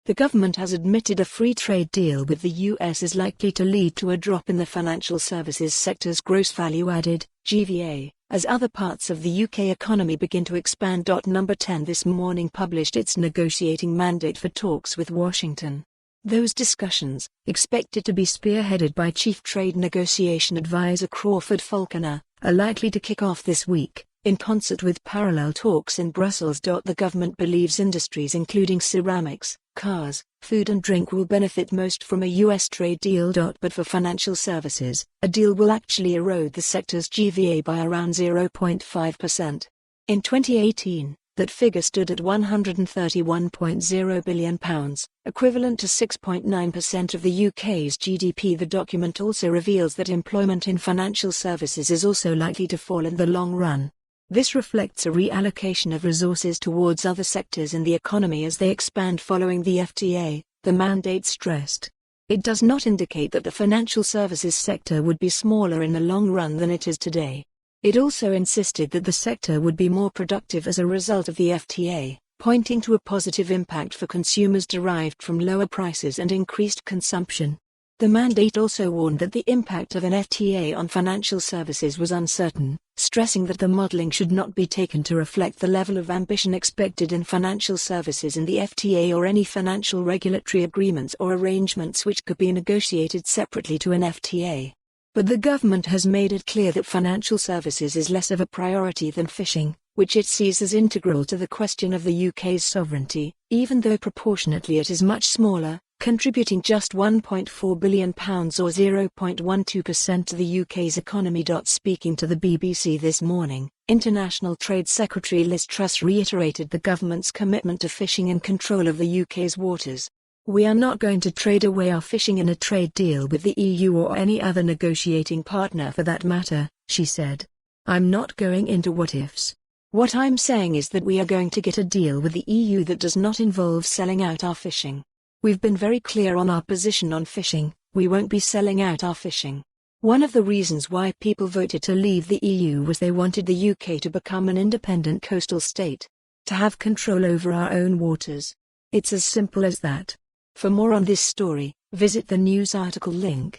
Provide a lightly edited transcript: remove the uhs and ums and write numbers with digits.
The government has admitted a free trade deal with the US is likely to lead to a drop in the financial services sector's gross value added, GVA, as other parts of the UK economy begin to expand. Number 10 this morning published its negotiating mandate for talks with Washington. Those discussions, expected to be spearheaded by Chief Trade Negotiation Advisor Crawford Falconer, are likely to kick off this week, in concert with parallel talks in Brussels. The government believes industries including ceramics, cars, food and drink will benefit most from a US trade deal. But for financial services, a deal will actually erode the sector's GVA by around 0.5%. In 2018, that figure stood at £131.0 billion, equivalent to 6.9% of the UK's GDP. The document also reveals that employment in financial services is also likely to fall in the long run. This reflects a reallocation of resources towards other sectors in the economy as they expand following the FTA, the mandate stressed. It does not indicate that the financial services sector would be smaller in the long run than it is today. It also insisted that the sector would be more productive as a result of the FTA, pointing to a positive impact for consumers derived from lower prices and increased consumption. The mandate also warned that the impact of an FTA on financial services was uncertain, stressing that the modeling should not be taken to reflect the level of ambition expected in financial services in the FTA or any financial regulatory agreements or arrangements which could be negotiated separately to an FTA. But the government has made it clear that financial services is less of a priority than fishing, which it sees as integral to the question of the UK's sovereignty, even though proportionately it is much smaller, contributing just £1.4 billion or 0.12% to the UK's economy. Speaking to the BBC this morning, International Trade Secretary Liz Truss reiterated the government's commitment to fishing and control of the UK's waters. "We are not going to trade away our fishing in a trade deal with the EU or any other negotiating partner for that matter," she said. "I'm not going into what-ifs. What I'm saying is that we are going to get a deal with the EU that does not involve selling out our fishing. We've been very clear on our position on fishing, we won't be selling out our fishing." One of the reasons why people voted to leave the EU was they wanted the UK to become an independent coastal state, to have control over our own waters. It's as simple as that. For more on this story, visit the news article link.